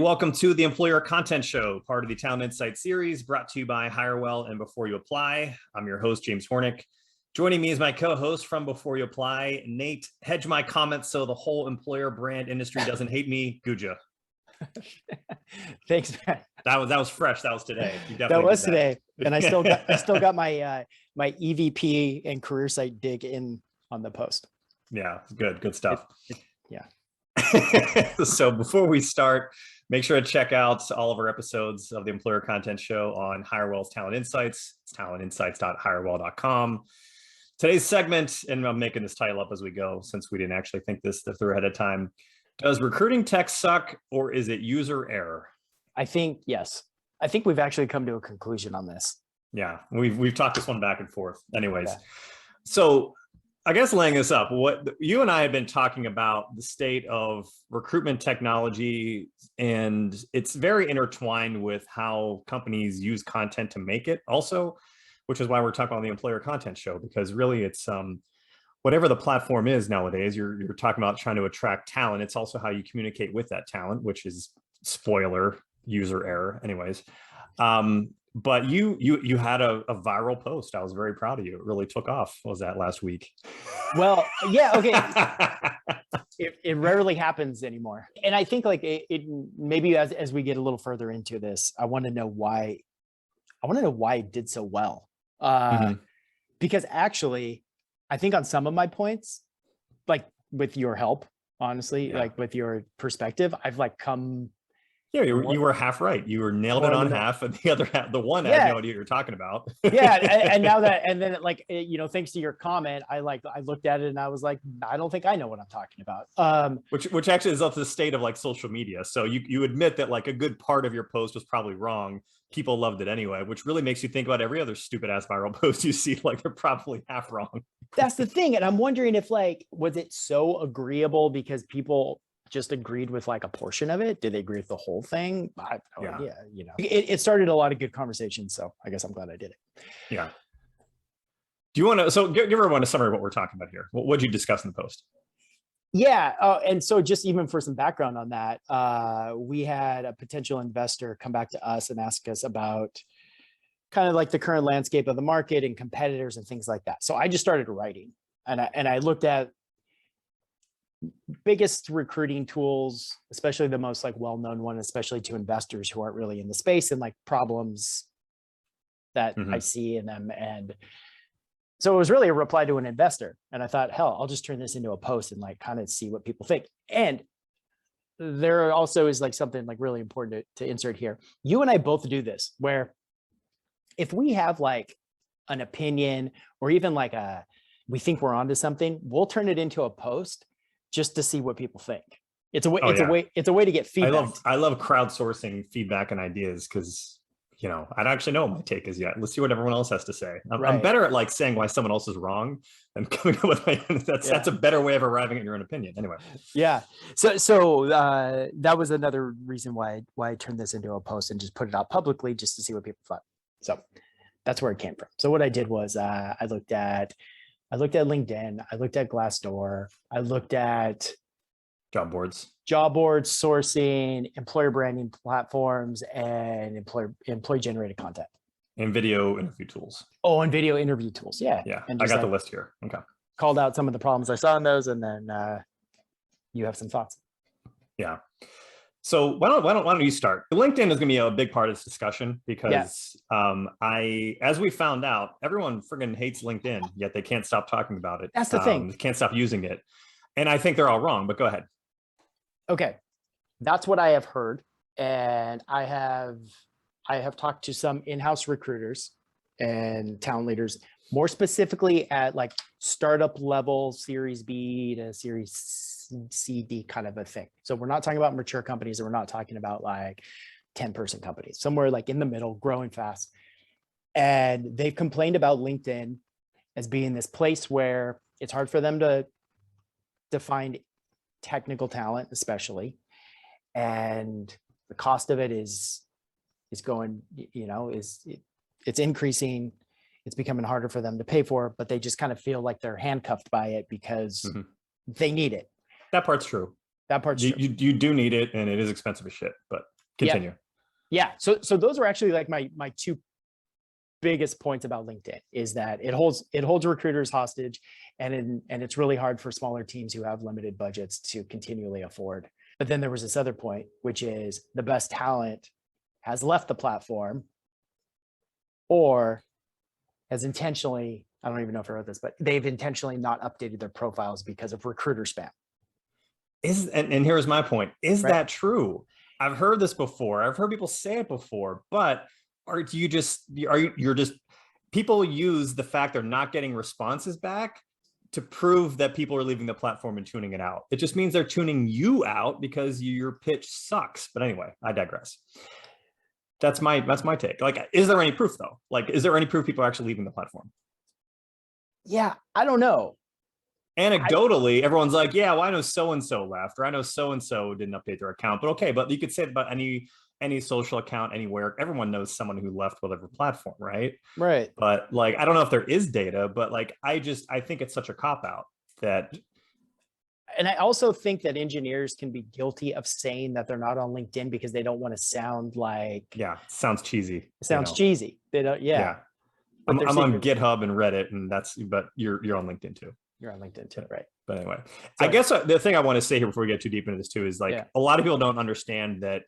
Welcome to the Employer Content Show, part of the Talent Insight series brought to you by HireWell and Before You Apply. I'm your host, James Hornick. Joining me is my co-host from Before You Apply, Nate. Hedge my comments so the whole employer brand industry doesn't hate me, Guggia. Thanks, man. That was fresh. That was today. That was today, and I still got my my EVP and career site dig in on the post. Yeah, good stuff. Yeah. So before we start, make sure to check out all of our episodes of the Employer Content Show on HireWell's Talent Insights. It's talentinsights.hirewell.com. Today's segment, and I'm making this title up as we go since we didn't actually think this through ahead of time. Does recruiting tech suck, or is it user error? I think yes. I think we've actually come to a conclusion on this. Yeah, we've talked this one back and forth. Anyways, Yeah. So I guess laying this up, what you and I have been talking about the state of recruitment technology, and it's very intertwined with how companies use content to make it also, which is why we're talking on the Employer Content Show, because really it's whatever the platform is nowadays, you're talking about trying to attract talent. It's also how you communicate with that talent, which is spoiler, user error anyways. But you had a viral post. I was very proud of you. It really took off. What was that last week? Well, yeah, okay. It rarely happens anymore. And I think like it maybe as we get a little further into this, I want to know why it did so well. Because actually, I think on some of my points, like with your help, honestly, like with your perspective, I've like come. Yeah, you were half right. You were nailed it on half, and the other half, the one, I had no idea what you're talking about. Yeah, and now that, and then like thanks to your comment, I looked at it and I was like, I don't think I know what I'm talking about. Which actually is up to the state of like social media. So you admit that like a good part of your post was probably wrong. People loved it anyway, which really makes you think about every other stupid ass viral post you see. Like they're probably half wrong. That's the thing, and I'm wondering if like was it so agreeable because people just agreed with like a portion of it? Did they agree with the whole thing? I have no idea. It started a lot of good conversations, so I guess I'm glad I did it. Yeah. Do you want to? So give everyone a summary of what we're talking about here. What did you discuss in the post? Yeah, and so just even for some background on that, we had a potential investor come back to us and ask us about kind of like the current landscape of the market and competitors and things like that. So I just started writing, and I looked at biggest recruiting tools, especially the most like well-known one, especially to investors who aren't really in the space, and like problems that I see in them. And so it was really a reply to an investor. And I thought, hell, I'll just turn this into a post and like kind of see what people think. And there also is like something like really important to insert here. You and I both do this, where if we have like an opinion or even like we think we're onto something, we'll turn it into a post just to see what people think. It's a way, it's a way to get feedback. I love crowdsourcing feedback and ideas because, I don't actually know what my take is yet. Let's see what everyone else has to say. I'm better at like saying why someone else is wrong than coming up with that's a better way of arriving at your own opinion. Anyway. Yeah. So that was another reason why I turned this into a post and just put it out publicly just to see what people thought. So that's where it came from. So what I did was I looked at LinkedIn, I looked at Glassdoor, I looked at job boards, sourcing, employer branding platforms, and employee generated content. And video interview tools. Oh, and video interview tools. Yeah. Yeah. And I got the list here. Okay. Called out some of the problems I saw in those, and then you have some thoughts. Yeah. So why don't you start? LinkedIn is going to be a big part of this discussion because as we found out, everyone friggin' hates LinkedIn, yet they can't stop talking about it. That's the thing. They can't stop using it. And I think they're all wrong, but go ahead. Okay. That's what I have heard. And I have talked to some in-house recruiters and talent leaders, more specifically at like startup level, Series B to Series C, D kind of a thing. So we're not talking about mature companies, and we're not talking about like 10-person companies, somewhere like in the middle, growing fast. And they've complained about LinkedIn as being this place where it's hard for them to find technical talent, especially. And the cost of it is going, it's increasing. It's becoming harder for them to pay for, but they just kind of feel like they're handcuffed by it because they need it. That part's true. That part's true. You do need it, and it is expensive as shit, but continue. Yeah. So those are actually like my two biggest points about LinkedIn, is that it holds recruiters hostage, and it's really hard for smaller teams who have limited budgets to continually afford. But then there was this other point, which is the best talent has left the platform or has intentionally, I don't even know if I wrote this, but they've intentionally not updated their profiles because of recruiter spam. And here's my point. Is Right. that true? I've heard this before. I've heard people say it before, but you're just people use the fact they're not getting responses back to prove that people are leaving the platform and tuning it out. It just means they're tuning you out because your pitch sucks. But anyway, I digress. That's my take. Like, is there any proof though? Like, is there any proof people are actually leaving the platform? Yeah, I don't know. Anecdotally, everyone's like, yeah, well, I know so-and-so left, or I know so-and-so didn't update their account. But okay, but you could say it about any social account anywhere. Everyone knows someone who left whatever platform, right? Right. But like, I don't know if there is data, but like, I think it's such a cop-out that. And I also think that engineers can be guilty of saying that they're not on LinkedIn because they don't want to sound like, sounds cheesy. It sounds cheesy. They don't, I'm on GitHub and Reddit, and but you're on LinkedIn too. You're on LinkedIn too, right? But anyway, I guess the thing I want to say here before we get too deep into this too is like, a lot of people don't understand that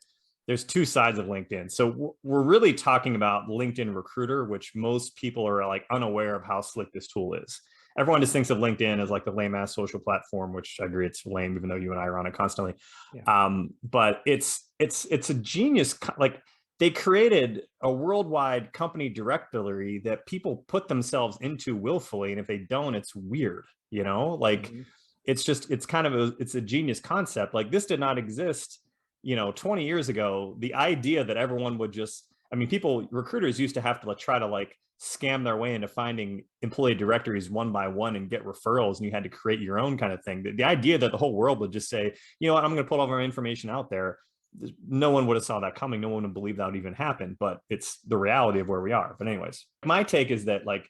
there's two sides of LinkedIn. So we're really talking about LinkedIn Recruiter, which most people are like unaware of how slick this tool is. Everyone just thinks of LinkedIn as like the lame ass social platform, which I agree it's lame, even though you and I are on it constantly. But it's a genius. Like, they created a worldwide company directory that people put themselves into willfully, and if they don't, it's weird. Like, it's a genius concept. Like, this did not exist 20 years ago. The idea that everyone would recruiters used to have to try to like scam their way into finding employee directories one by one and get referrals, and you had to create your own kind of thing. The idea that the whole world would just say, you know what, I'm going to put all of our information out there, no one would have saw that coming. No one would believe that would even happen, but it's the reality of where we are. But anyways, my take is that like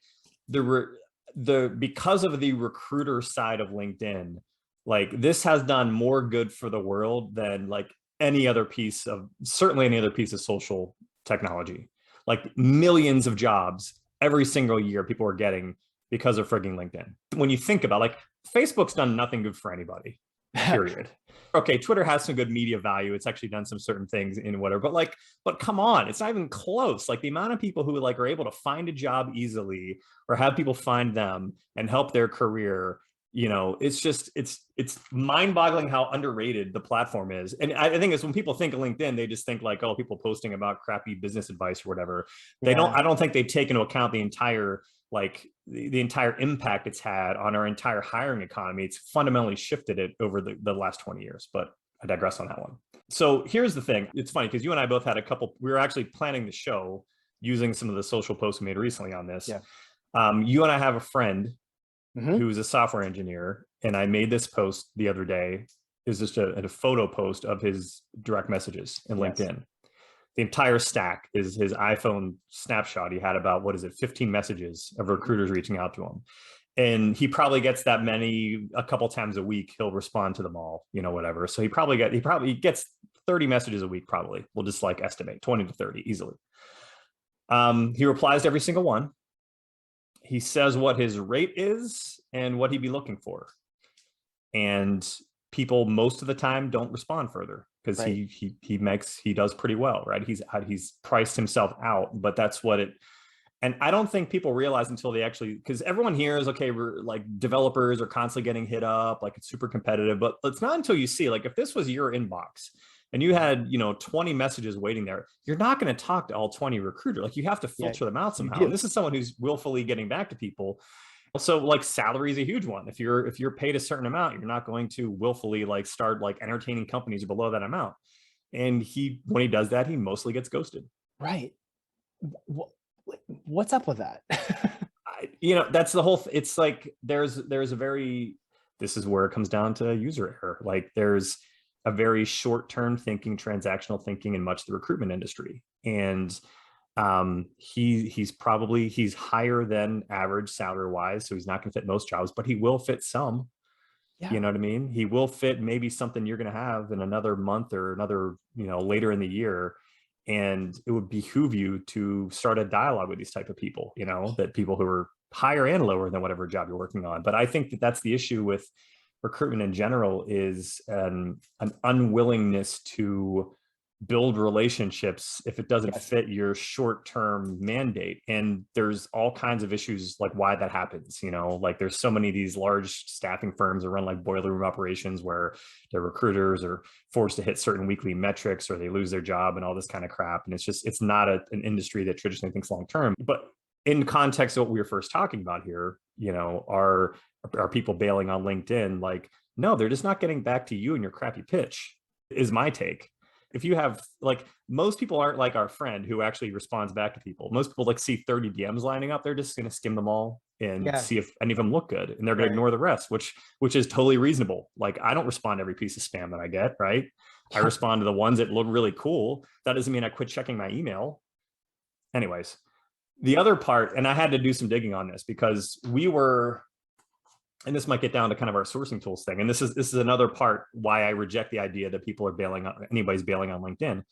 because of the recruiter side of LinkedIn, like, this has done more good for the world than like certainly any other piece of social technology. Like, millions of jobs every single year people are getting because of frigging LinkedIn. When you think about, like, Facebook's done nothing good for anybody, period. Okay, Twitter has some good media value. It's actually done some certain things in whatever, but come on, it's not even close. Like, the amount of people who like are able to find a job easily or have people find them and help their career, it's mind-boggling how underrated the platform is. And I think it's when people think of LinkedIn, they just think like, oh, people posting about crappy business advice or whatever. I don't think they take into account the entire impact it's had on our entire hiring economy. It's fundamentally shifted it over the last 20 years, but I digress on that one. So here's the thing. It's funny because you and I both had we were actually planning the show using some of the social posts we made recently on this. You and I have a friend who's a software engineer, and I made this post the other day. Is just a photo post of his direct messages in LinkedIn. The entire stack is his iPhone snapshot. He had about, 15 messages of recruiters reaching out to him. And he probably gets that many a couple times a week. He'll respond to them all, whatever. So he probably gets 30 messages a week, probably. We'll just like estimate 20 to 30 easily. He replies to every single one. He says what his rate is and what he'd be looking for. And people most of the time don't respond further because he does pretty well, right? He's priced himself out, but that's what it. And I don't think people realize until they actually, because everyone hears, okay, we're like, developers are constantly getting hit up, like, it's super competitive, but it's not until you see, like, if this was your inbox and you had 20 messages waiting there, you're not going to talk to all 20 recruiters. Like, you have to filter them out somehow. And this is someone who's willfully getting back to people. Also, like, salary is a huge one. If you're paid a certain amount, you're not going to willfully like start like entertaining companies below that amount. And when he does that, he mostly gets ghosted. Right. What's up with that? That's the whole. It's like there's a very. This is where it comes down to user error. Like, there's a very short-term thinking, transactional thinking in much of the recruitment industry, and he's higher than average salary wise, so he's not going to fit most jobs, but he will fit some. Yeah. You know what I mean? He will fit maybe something you're going to have in another month or another, later in the year. And it would behoove you to start a dialogue with these type of people, that people who are higher and lower than whatever job you're working on. But I think that that's the issue with recruitment in general, is an unwillingness to build relationships if it doesn't Yes. fit your short-term mandate. And there's all kinds of issues like why that happens. Like there's so many of these large staffing firms that run like boiler room operations where their recruiters are forced to hit certain weekly metrics, or they lose their job and all this kind of crap. And it's not an industry that traditionally thinks long term. But in context of what we were first talking about here, are people bailing on LinkedIn? Like, no, they're just not getting back to you and your crappy pitch, is my take. If you have, like, most people aren't like our friend who actually responds back to people. Most people like see 30 DMs lining up. They're just going to skim them all and see if any of them look good. And they're going to ignore the rest, which is totally reasonable. Like, I don't respond to every piece of spam that I get, right? I respond to the ones that look really cool. That doesn't mean I quit checking my email. Anyways, the other part, and I had to do some digging on this because and this might get down to kind of our sourcing tools thing. And this is another part why I reject the idea that anybody's bailing on LinkedIn.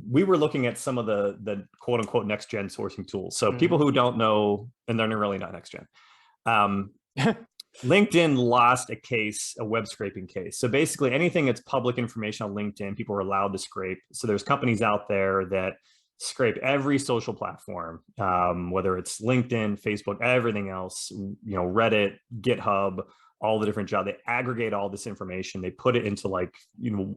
We were looking at some of the quote unquote next gen sourcing tools. So people who don't know, and they're really not next gen. LinkedIn lost a web scraping case. So basically anything that's public information on LinkedIn, people are allowed to scrape. So there's companies out there that scrape every social platform, whether it's LinkedIn, Facebook, everything else, Reddit, GitHub, all the different jobs. They aggregate all this information. They put it into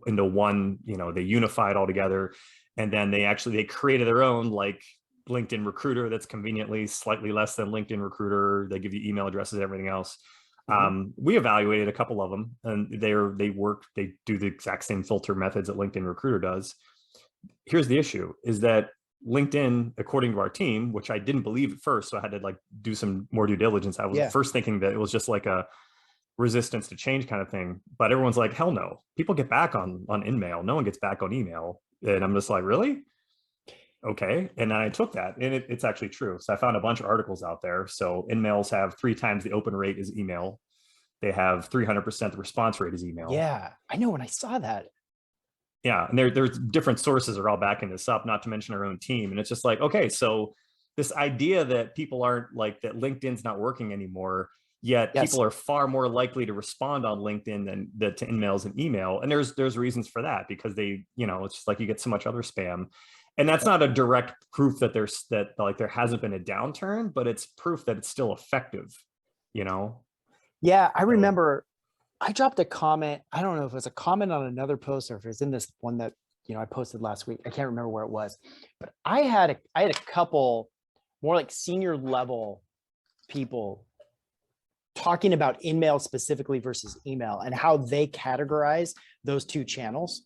into one, they unify it all together. And then they created their own like LinkedIn Recruiter that's conveniently slightly less than LinkedIn Recruiter. They give you email addresses, everything else. We evaluated a couple of them, and they do the exact same filter methods that LinkedIn Recruiter does. Here's the issue, is that LinkedIn, according to our team, which I didn't believe at first, so I had to do some more due diligence. I was first thinking that it was just like a resistance to change kind of thing, but everyone's like, hell no, people get back on InMail. No one gets back on email. And I'm just like, really? Okay. And I took that, and it's actually true. So I found a bunch of articles out there. So InMails have 3 times the open rate as email. They have 300% the response rate as email. Yeah, I know, when I saw that. Yeah, and there's different sources are all backing this up, not to mention our own team. And it's just like, okay, so this idea that people aren't like that LinkedIn's not working anymore, yet people are far more likely to respond on LinkedIn than to InMails and email. And there's reasons for that, because they, it's just like you get so much other spam. And that's not a direct proof that there hasn't been a downturn, but it's proof that it's still effective, Yeah, I remember I dropped a comment. I don't know if it was a comment on another post or if it was in this one that, I posted last week. I can't remember where it was, but I had a couple more like senior level people talking about InMail specifically versus email and how they categorize those two channels.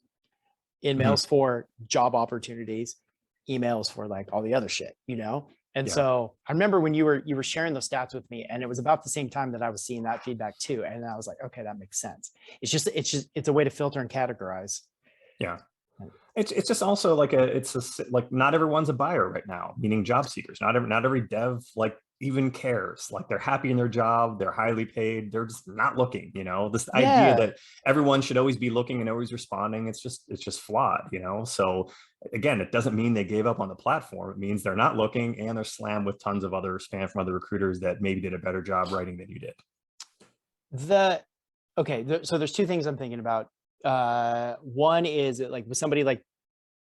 InMails for job opportunities, emails for like all the other shit, And so I remember when you were sharing those stats with me, and it was about the same time that I was seeing that feedback too. And I was like, okay, that makes sense. It's a way to filter and categorize. Yeah. It's just also like not everyone's a buyer right now, meaning job seekers. Not every dev even cares. Like, they're happy in their job, they're highly paid, they're just not looking. This idea that everyone should always be looking and always responding, it's just flawed. So again, it doesn't mean they gave up on the platform. It means they're not looking, and they're slammed with tons of other spam from other recruiters that maybe did a better job writing than you did. So there's 2 things I'm thinking about. One is like with somebody like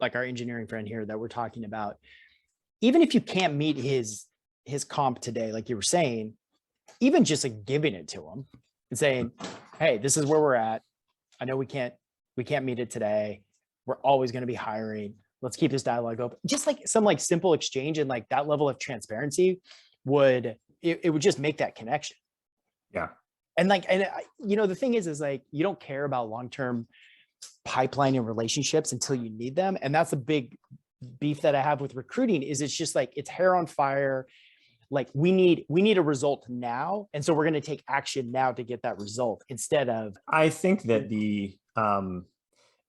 our engineering friend here that we're talking about, even if you can't meet his comp today, like you were saying, even just like giving it to him and saying, hey, this is where we're at. I know we can't meet it today. We're always going to be hiring. Let's keep this dialogue open. Just like some like simple exchange and like that level of transparency would just make that connection. Yeah. And the thing is like, you don't care about long-term pipeline and relationships until you need them. And that's a big beef that I have with recruiting, is it's just like, it's hair on fire. Like, we need a result now. And so we're going to take action now to get that result, instead of. I think that the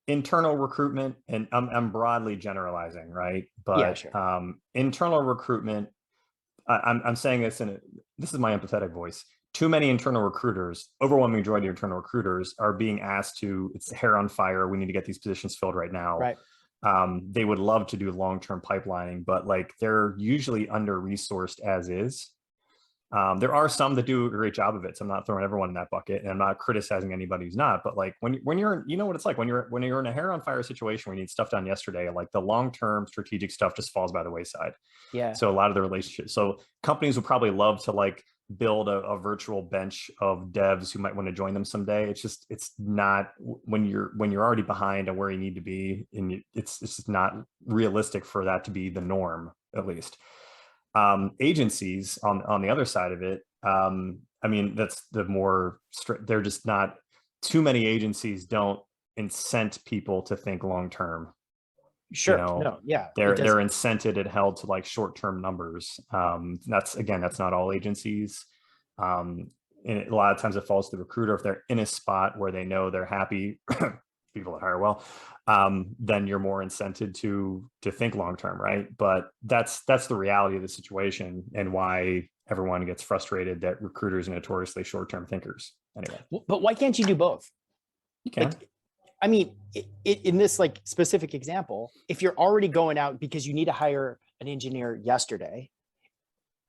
internal recruitment, and I'm broadly generalizing, right? But internal recruitment, I'm saying this this is my empathetic voice. too many internal recruiters, overwhelming majority of internal recruiters are being asked to, it's hair on fire. We need to get these positions filled right now. Right. They would love to do long-term pipelining, but like they're usually under-resourced as is. There are some that do a great job of it. So I'm not throwing everyone in that bucket, and I'm not criticizing anybody who's not. But like when you're, you know what it's like when you're in a hair on fire situation where you need stuff done yesterday, like the long-term strategic stuff just falls by the wayside. Yeah. So a lot of the relationships. So companies would probably love to like build a virtual bench of devs who might want to join them someday. It's not when you're already behind on where you need to be, and it's just not realistic for that to be the norm, at least. Agencies on the other side of it, I mean, that's the more they're just not, too many agencies don't incent people to think long term. Sure. You know, No, yeah. they're incented and held to like short-term numbers. That's not all agencies. And a lot of times it falls to the recruiter. If they're in a spot where they know they're happy, people that hire well, then you're more incented to think long-term, right? But that's the reality of the situation, and why everyone gets frustrated that recruiters are notoriously short-term thinkers. Anyway, but why can't you do both? You can. Like, I mean, in this like specific example, if you're already going out because you need to hire an engineer yesterday,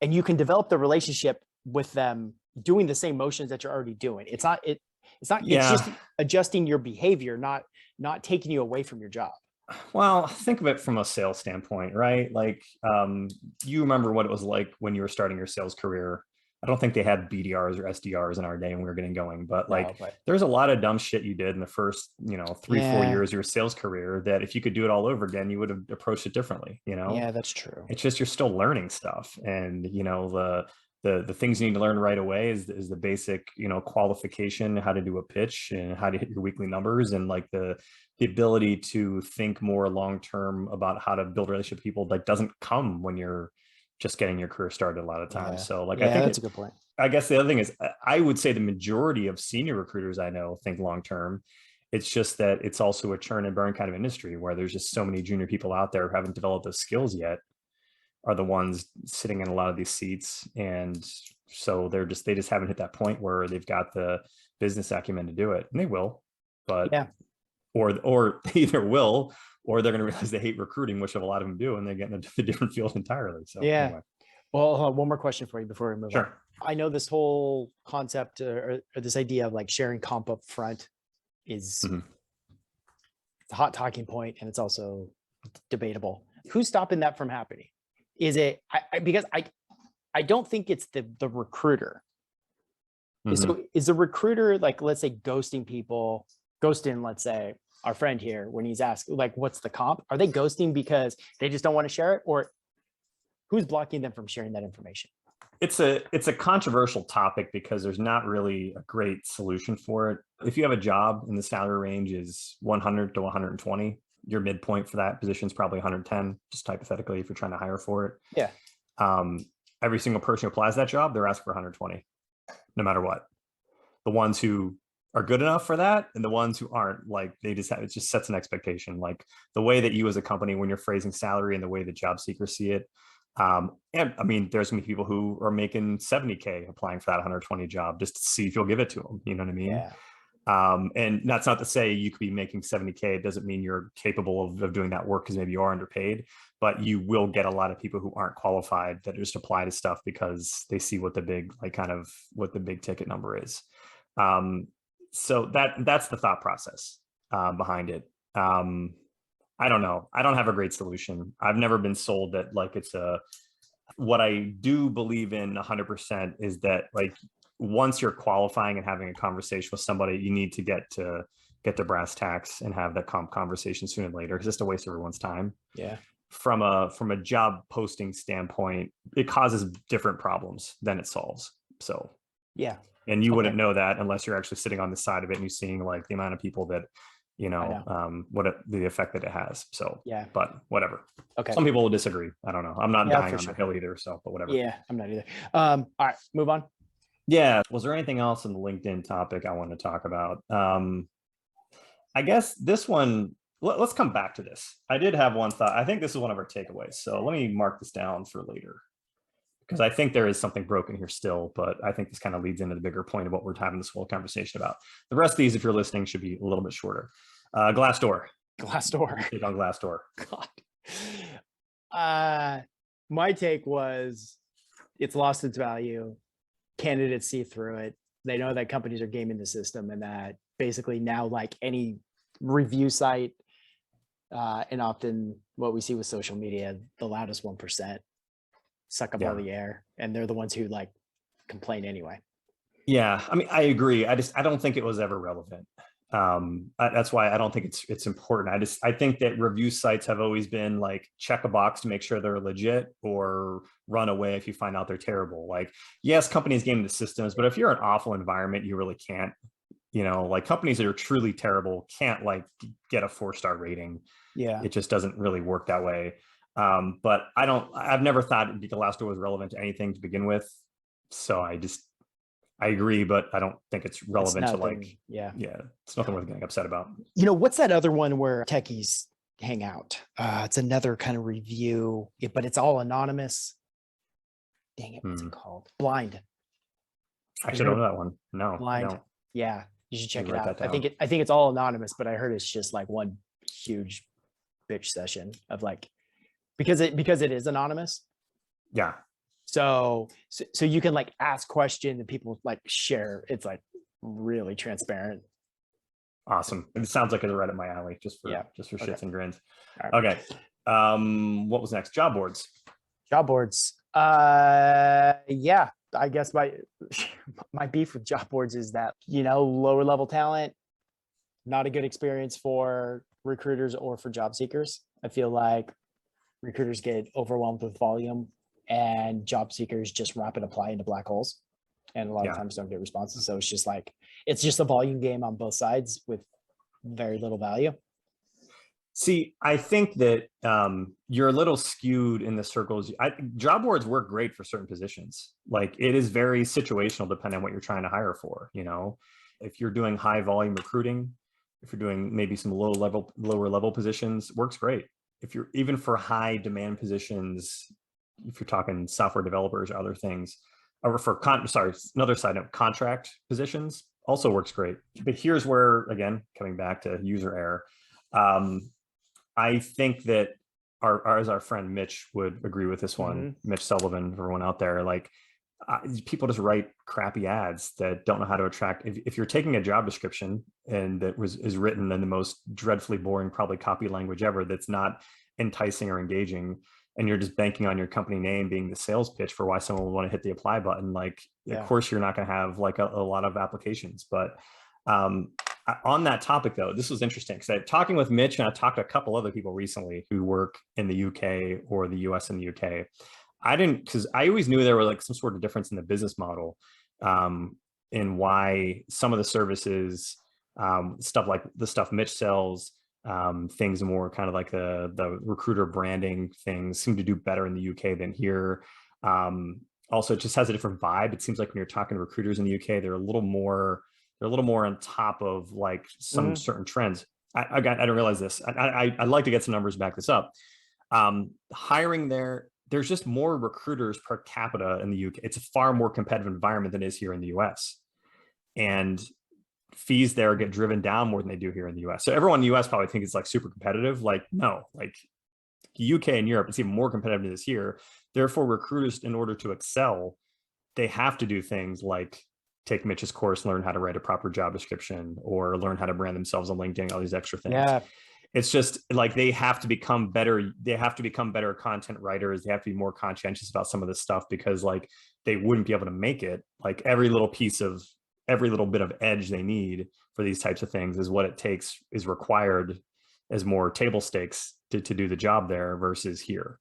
and you can develop the relationship with them doing the same motions that you're already doing, it's just adjusting your behavior, not taking you away from your job. Well, think of it from a sales standpoint, right? Like, you remember what it was like when you were starting your sales career. I don't think they had BDRs or SDRs in our day when we were getting going, but like there's a lot of dumb shit you did in the first, 3-4 years of your sales career that if you could do it all over again, you would have approached it differently, Yeah, that's true. It's just, you're still learning stuff. And, the things you need to learn right away is the basic, qualification, how to do a pitch and how to hit your weekly numbers, and like the ability to think more long-term about how to build a relationship with people, like doesn't come when you're just getting your career started a lot of times. Yeah. So like, yeah, I think that's a good point. I guess the other thing is, I would say the majority of senior recruiters I know think long-term. It's just that it's also a churn and burn kind of industry where there's just so many junior people out there who haven't developed those skills yet, are the ones sitting in a lot of these seats. And so they just haven't hit that point where they've got the business acumen to do it, and they will, but yeah, or either will, or they're going to realize they hate recruiting, which a lot of them do, and they get into a different field entirely. So yeah. Anyway. Well, hold on, one more question for you before we move on. Sure. I know this whole concept or this idea of like sharing comp up front is a hot talking point, and it's also debatable. Who's stopping that from happening? Is it because I don't think it's the recruiter. So is the recruiter, like, let's say, ghosting, let's say, our friend here when he's asked, like, what's the comp? Are they ghosting because they just don't want to share it, or who's blocking them from sharing that information? It's a controversial topic because there's not really a great solution for it. If you have a job and the salary range is 100 to 120, your midpoint for that position is probably 110, just hypothetically, if you're trying to hire for it. Yeah. Every single person who applies that job, they're asking for 120, no matter what. The ones who are good enough for that and the ones who aren't, like, it just sets an expectation. Like the way that you as a company, when you're phrasing salary and the way the job seekers see it. And I mean, there's gonna be people who are making 70K applying for that 120 job just to see if you'll give it to them. You know what I mean? Yeah. And that's not to say you could be making 70K. It doesn't mean you're capable of doing that work, because maybe you are underpaid, but you will get a lot of people who aren't qualified that just apply to stuff because they see what the big, like, kind of what the big ticket number is. So that's the thought process behind it. I don't know. I don't have a great solution. I've never been sold that, like, what I do believe in 100% is that, like, once you're qualifying and having a conversation with somebody, you need to get the brass tacks and have that conversation sooner than later. It's just a waste of everyone's time. Yeah. From a job posting standpoint, it causes different problems than it solves. So yeah. And you wouldn't know that unless you're actually sitting on the side of it and you're seeing, like, the amount of people that, the effect that it has. So, yeah, but whatever. Okay. Some people will disagree. I don't know. I'm not dying on the hill either. So, but whatever. Yeah, I'm not either. All right, move on. Yeah. Was there anything else in the LinkedIn topic I wanted to talk about? I guess this one, let's come back to this. I did have one thought. I think this is one of our takeaways. So let me mark this down for later, because I think there is something broken here still, but I think this kind of leads into the bigger point of what we're having this whole conversation about. The rest of these, if you're listening, should be a little bit shorter. Glassdoor. Glassdoor. Take on Glassdoor. God. My take was it's lost its value. Candidates see through it. They know that companies are gaming the system, and that basically now, like any review site, and often what we see with social media, the loudest 1% suck up all the air, and they're the ones who like complain anyway. Yeah, I mean, I agree. I don't think it was ever relevant. That's why I don't think it's important. I think that review sites have always been like check a box to make sure they're legit, or run away if you find out they're terrible. Like, yes, companies game the systems, but if you're an awful environment, you really can't, like companies that are truly terrible can't like get a 4-star rating. Yeah. It just doesn't really work that way. But I've never thought Glassdoor was relevant to anything to begin with. So I agree, but I don't think it's relevant to like, it's nothing worth getting upset about. What's that other one where techies hang out? It's another kind of review, but it's all anonymous. Dang it, what's it called? Blind. Actually, I don't know that one. No. Blind. No. Yeah, you should check it Write out. that I think it's all anonymous, but I heard it's just like one huge bitch session of like, because it is anonymous. Yeah. So you can like ask questions and people like share. It's like really transparent. Awesome. It sounds like it's right up my alley, just for shits and grins. Right. Okay. What was next? Job boards. Job boards. Yeah, I guess my beef with job boards is that, lower level talent, not a good experience for recruiters or for job seekers. I feel like recruiters get overwhelmed with volume, and job seekers just rapid apply into black holes, and a lot of times don't get responses. So it's just a volume game on both sides with very little value. See, I think that you're a little skewed in the circles. Job boards work great for certain positions. Like, it is very situational depending on what you're trying to hire for. If you're doing high volume recruiting, if you're doing maybe some lower level positions, works great. If you're even for high demand positions, if you're talking software developers or other things, or for another side note, contract positions also works great. But here's where, again, coming back to user error, I think that our friend Mitch would agree with this one, Mitch Sullivan, everyone out there, like people just write crappy ads that don't know how to attract. If you're taking a job description and that is written in the most dreadfully boring, probably copy language ever, that's not enticing or engaging, and you're just banking on your company name being the sales pitch for why someone would want to hit the apply button, like, of course you're not going to have like a lot of applications. But on that topic though, this was interesting because I'm talking with Mitch, and I talked to a couple other people recently who work in the UK or the US and the UK. Because I always knew there were like some sort of difference in the business model, in why some of the services, stuff like the stuff Mitch sells, things more kind of like the recruiter branding things seem to do better in the UK than here. Also, it just has a different vibe. It seems like when you're talking to recruiters in the UK, they're a little more on top of like some certain trends. I didn't realize this. I'd like to get some numbers to back this up. Hiring there's just more recruiters per capita in the UK. It's a far more competitive environment than it is here in the US. And fees there get driven down more than they do here in the US. So everyone in the US probably thinks it's like super competitive. Like, no, like UK and Europe, it's even more competitive than it is here. Therefore, recruiters, in order to excel, they have to do things like take Mitch's course, learn how to write a proper job description, or learn how to brand themselves on LinkedIn, all these extra things. Yeah. It's just like they have to become better. They have to become better content writers. They have to be more conscientious about some of this stuff, because like they wouldn't be able to make it. Like every little bit of edge they need for these types of things is what it takes, is required as more table stakes to do the job there versus here.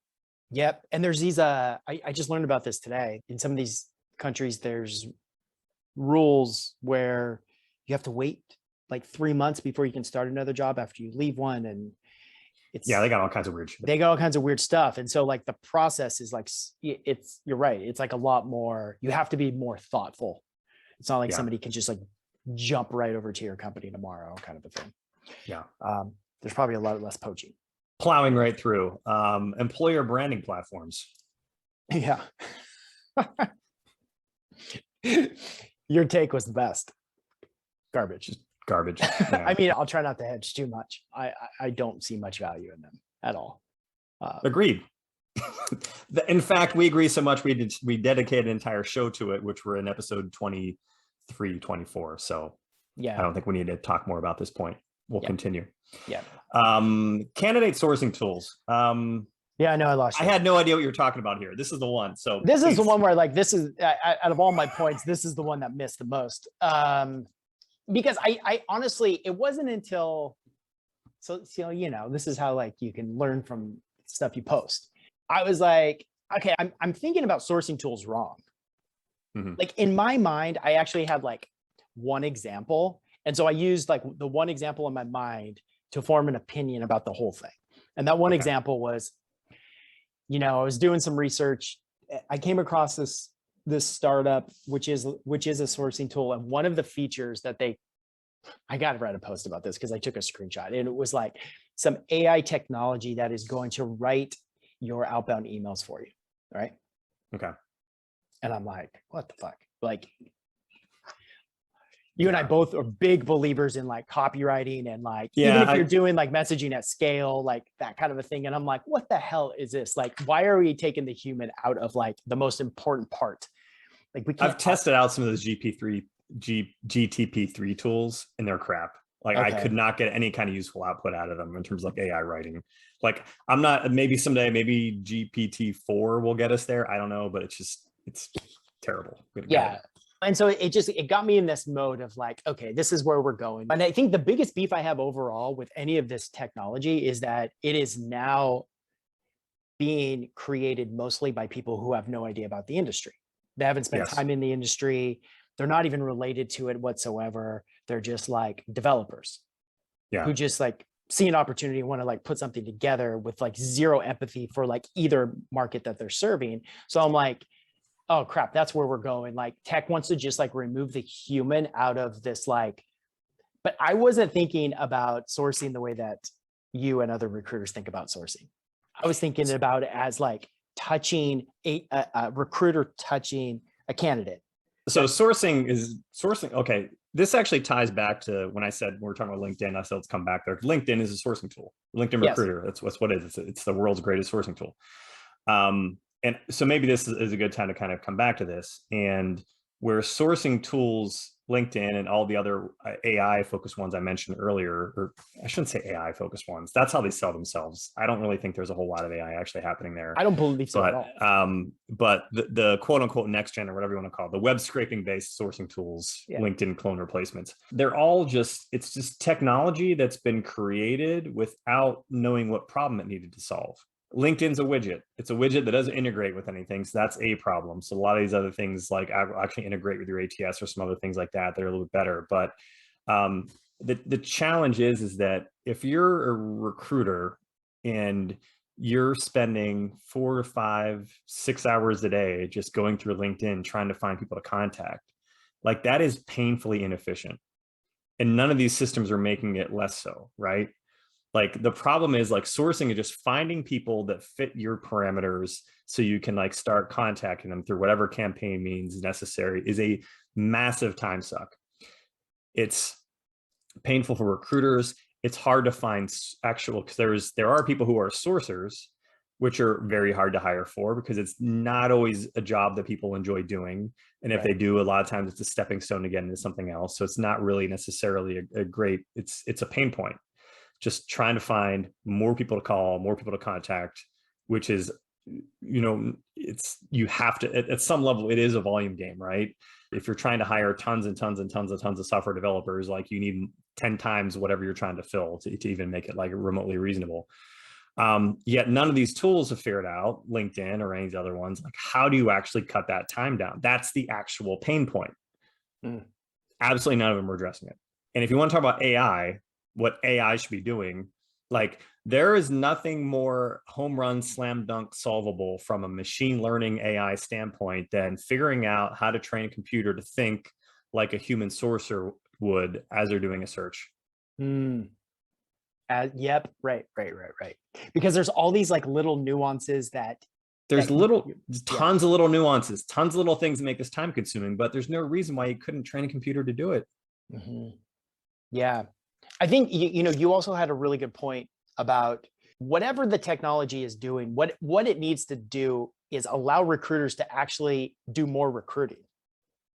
Yep. And there's these, I just learned about this today. In some of these countries, there's rules where you have to wait like 3 months before you can start another job after you leave one. And they got all kinds of weird shit. They got all kinds of weird stuff. And so like the process is like, you're right. It's like a lot more, you have to be more thoughtful. It's not like somebody can just like jump right over to your company tomorrow kind of a thing. Yeah. There's probably a lot less poaching. Plowing right through employer branding platforms. Yeah. Your take was the best. Garbage. Just garbage. Yeah. I mean, I'll try not to hedge too much. I don't see much value in them at all. Agreed. In fact, we agree so much we dedicated an entire show to it, which we're in episode 23, 24. So yeah, I don't think we need to talk more about this point. We'll continue. Yeah. Candidate sourcing tools. Yeah, I know I lost you. I had no idea what you were talking about here. This is the one. So this is the one where like, this is out of all my points, this is the one that missed the most. Because I honestly, it wasn't until, so this is how like you can learn from stuff you post. I was like, okay, I'm thinking about sourcing tools wrong. Mm-hmm. Like in my mind, I actually had like one example. And so I used like the one example in my mind to form an opinion about the whole thing. And that one example was, I was doing some research. I came across this startup, which is a sourcing tool. And one of the features that I got to write a post about this because I took a screenshot, and it was like some AI technology that is going to write your outbound emails for you. Right. Okay. And I'm like, what the fuck? Like, you and I both are big believers in like copywriting and like, even if you're doing like messaging at scale, like that kind of a thing. And I'm like, what the hell is this? Like, why are we taking the human out of like the most important part? Like I've tested out some of those GTP3 tools and they're crap. Like I could not get any kind of useful output out of them in terms of like AI writing. Like maybe someday, maybe GPT-4 will get us there. I don't know, but it's terrible. Yeah. And so it got me in this mode of like, okay, this is where we're going. And I think the biggest beef I have overall with any of this technology is that it is now being created mostly by people who have no idea about the industry. They haven't spent time in the industry. They're not even related to it whatsoever. They're just like developers who just like see an opportunity and want to like put something together with like zero empathy for like either market that they're serving. So I'm like, oh crap, that's where we're going. Like tech wants to just like remove the human out of this, like, but I wasn't thinking about sourcing the way that you and other recruiters think about sourcing. I was thinking about it as like touching a recruiter touching a candidate. So sourcing. Okay. This actually ties back to when I said, when we're talking about LinkedIn, I said, let's come back there. LinkedIn is a sourcing tool. LinkedIn Recruiter. That's what it is. It's the world's greatest sourcing tool. And so maybe this is a good time to kind of come back to this. And where sourcing tools, LinkedIn and all the other AI focused ones I mentioned earlier, or I shouldn't say AI focused ones. That's how they sell themselves. I don't really think there's a whole lot of AI actually happening there. I don't believe so at all. But the quote unquote next gen or whatever you want to call it, the web scraping based sourcing tools, LinkedIn clone replacements, they're all it's just technology that's been created without knowing what problem it needed to solve. LinkedIn's a widget. It's a widget that doesn't integrate with anything. So that's a problem. So a lot of these other things like actually integrate with your ATS or some other things like that, they're a little bit better. But the challenge is that if you're a recruiter and you're spending 4 to 5, 6 hours a day just going through LinkedIn trying to find people to contact, like that is painfully inefficient. And none of these systems are making it less so, right? Like the problem is like sourcing is just finding people that fit your parameters so you can like start contacting them through whatever campaign means necessary is a massive time suck. It's painful for recruiters. It's hard to find actual, because there are people who are sourcers, which are very hard to hire for because it's not always a job that people enjoy doing. And if they do, a lot of times it's a stepping stone to get into something else. So it's not really necessarily a great, it's a pain point. Just trying to find more people to call, more people to contact, which is, you have to, at some level, it is a volume game, right? If you're trying to hire tons and tons and tons of software developers, like you need 10 times whatever you're trying to fill to even make it like remotely reasonable. Yet none of these tools have figured out, LinkedIn or any of the other ones, like how do you actually cut that time down? That's the actual pain point. Absolutely none of them are addressing it. And if you want to talk about AI, what AI should be doing, like there is nothing more home run, slam dunk solvable from a machine learning AI standpoint than figuring out how to train a computer to think like a human sourcer would as they're doing a search. Yep. Right. Because there's all these like little nuances that there's Yeah. tons of little nuances, tons of little things that make this time consuming, but there's no reason why you couldn't train a computer to do it. Yeah. I think, you also had a really good point about whatever the technology is doing, what it needs to do is allow recruiters to actually do more recruiting.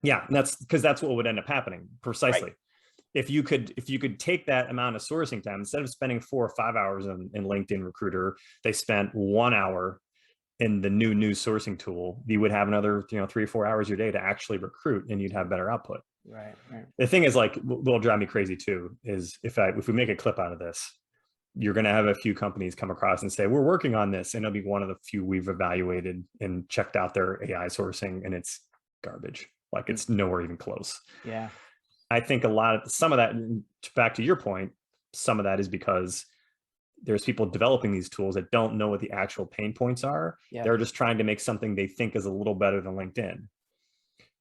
Yeah, and that's because that's what would end up happening precisely. Right. If you could take that amount of sourcing time, instead of spending 4 or 5 hours in LinkedIn Recruiter, they spent 1 hour in the new sourcing tool, you would have another 3 or 4 hours a day to actually recruit, and you'd have better output. Right. The thing is, like, what'll drive me crazy too is if we make a clip out of this, you're going to have a few companies come across and say, we're working on this, and it'll be one of the few we've evaluated and checked out their AI sourcing, and it's garbage. Like, it's nowhere even close. Yeah. I think some of that, back to your point, some of that is because there's people developing these tools that don't know what the actual pain points are. Yeah. They're just trying to make something they think is a little better than LinkedIn,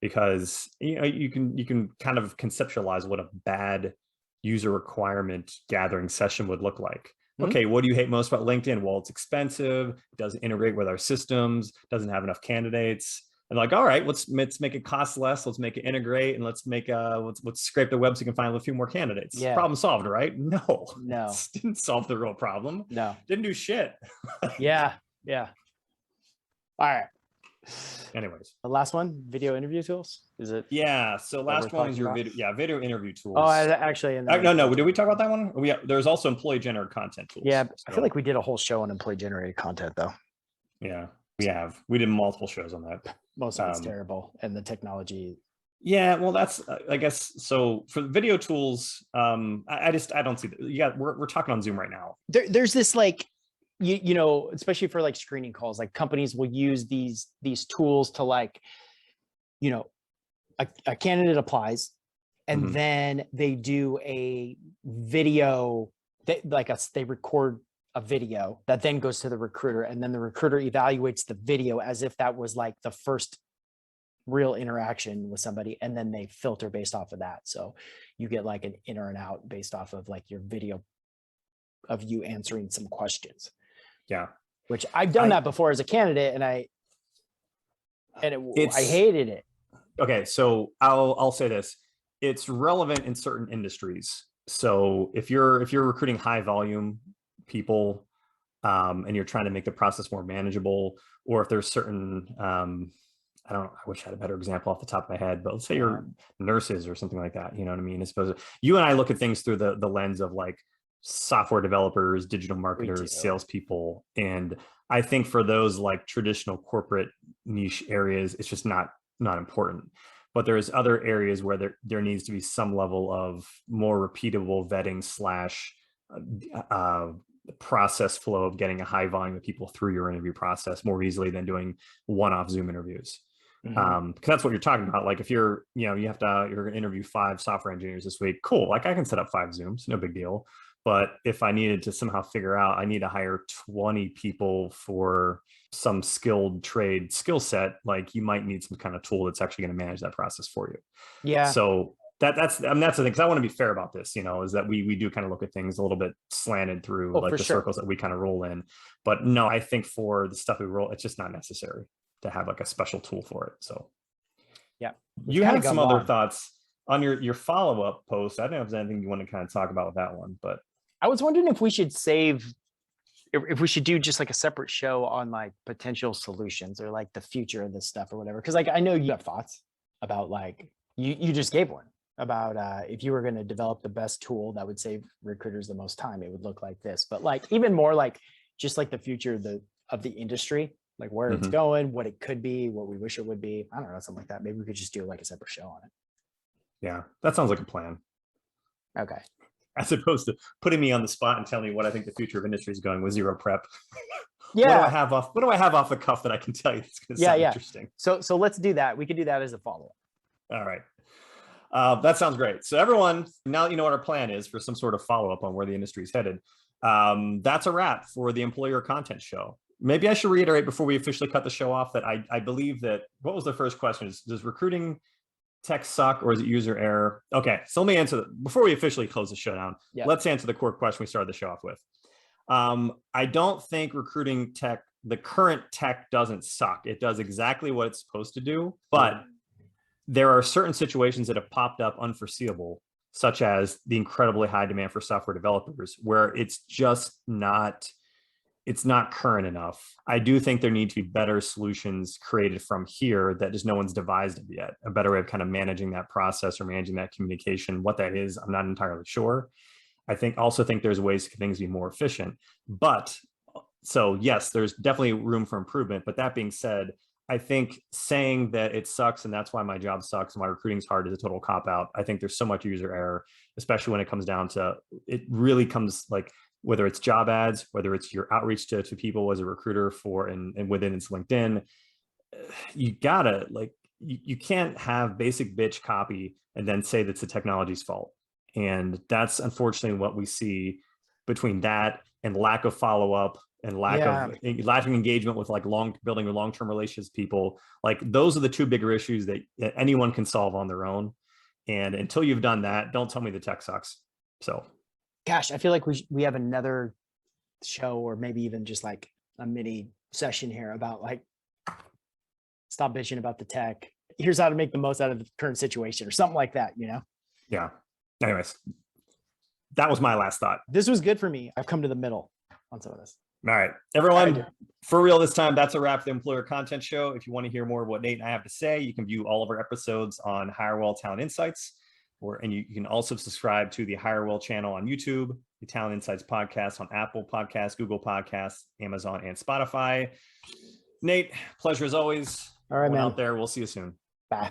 because you can kind of conceptualize what a bad user requirement gathering session would look like. Okay, what do you hate most about LinkedIn? Well, it's expensive, it doesn't integrate with our systems, doesn't have enough candidates. And like, all right, let's make it cost less, let's make it integrate, and let's scrape the web so you can find a few more candidates. Yeah. Problem solved, right? No. No. Didn't solve the real problem. No. Didn't do shit. Yeah. All right. Anyways. The last one, video interview tools. Is it? Yeah. So last one is your video. Yeah, video interview tools. Oh, actually, no. Did we talk about that one? There's also employee generated content tools. Yeah, I feel like we did a whole show on employee generated content, though. Yeah, we have. We did multiple shows on that. Most of it's terrible, and the technology. Yeah, well, that's I guess so. For the video tools, I don't see that. Yeah, we're talking on Zoom right now. There's this, like, especially for like screening calls, like companies will use these tools to, like, a candidate applies, and then they do a video, they record a video that then goes to the recruiter, and then the recruiter evaluates the video as if that was like the first real interaction with somebody, and then they filter based off of that. So you get like an in or an out based off of like your video of you answering some questions. Yeah, which I've done that before as a candidate, and I hated it. Okay, so I'll say this: it's relevant in certain industries. So if you're recruiting high volume people, and you're trying to make the process more manageable, or if there's certain I wish I had a better example off the top of my head, but let's say you're nurses or something like that. You know what I mean? I suppose you and I look at things through the lens of like software developers, digital marketers, salespeople. And I think for those like traditional corporate niche areas, it's just not important. But there's other areas where there needs to be some level of more repeatable vetting / process flow of getting a high volume of people through your interview process more easily than doing one-off Zoom interviews. Because that's what you're talking about. Like if you're going to interview 5 software engineers this week, cool. Like I can set up 5 Zooms, no big deal. But if I needed to somehow figure out, I need to hire 20 people for some skilled trade skill set, like you might need some kind of tool that's actually going to manage that process for you. Yeah. So that's the thing, because I want to be fair about this, is that we do kind of look at things a little bit slanted through the circles that we kind of roll in. But no, I think for the stuff we roll, it's just not necessary to have like a special tool for it. So yeah, you had some other thoughts on your follow-up post. I don't know if there's anything you want to kind of talk about with that one, but I was wondering if we should do just like a separate show on like potential solutions or like the future of this stuff or whatever. Cause like, I know you have thoughts about like, you just gave one about if you were going to develop the best tool that would save recruiters the most time, it would look like this. But like even more like just like the future of the industry, like where it's going, what it could be, what we wish it would be. I don't know, something like that. Maybe we could just do like a separate show on it. Yeah, that sounds like a plan. Okay. As opposed to putting me on the spot and telling me what I think the future of industry is going with zero prep. Yeah. What do I have off the cuff that I can tell you that's going to sound interesting? So let's do that. We could do that as a follow-up. All right. That sounds great. So everyone, now that you know what our plan is for some sort of follow-up on where the industry is headed, that's a wrap for the Employer Content Show. Maybe I should reiterate before we officially cut the show off that I believe that, what was the first question? Does recruiting tech suck or is it user error? Okay, so let me answer that before we officially close the show down. Let's answer the core question we started the show off with. I don't think recruiting tech the current tech doesn't suck. It does exactly what it's supposed to do, but there are certain situations that have popped up unforeseeable, such as the incredibly high demand for software developers, where it's just not, it's not current enough. I do think there need to be better solutions created from here that just no one's devised it yet. A better way of kind of managing that process or managing that communication. What that is, I'm not entirely sure. I also think there's ways for things to be more efficient. But so yes, there's definitely room for improvement. But that being said, I think saying that it sucks and that's why my job sucks and why recruiting's hard is a total cop out. I think there's so much user error, especially when it comes down to, it really comes like, whether it's job ads, whether it's your outreach to people as a recruiter for, and within it's LinkedIn, you gotta like, you can't have basic bitch copy and then say that's the technology's fault. And that's unfortunately what we see between that and lack of follow-up and lacking engagement with like building long-term relationships with people. Like those are the two bigger issues that anyone can solve on their own. And until you've done that, don't tell me the tech sucks. So gosh, I feel like we have another show, or maybe even just like a mini session here about like, stop bitching about the tech. Here's how to make the most out of the current situation or something like that, you know? Yeah. Anyways, that was my last thought. This was good for me. I've come to the middle on some of this. All right, everyone, for real this time, that's a wrap for the Employer Content Show. If you want to hear more of what Nate and I have to say, you can view all of our episodes on HireWell Talent Insights, and you can also subscribe to the HireWell channel on YouTube, the Talent Insights podcast on Apple Podcasts, Google Podcasts, Amazon, and Spotify. Nate, pleasure as always. All right, man. Out there. We'll see you soon. Bye.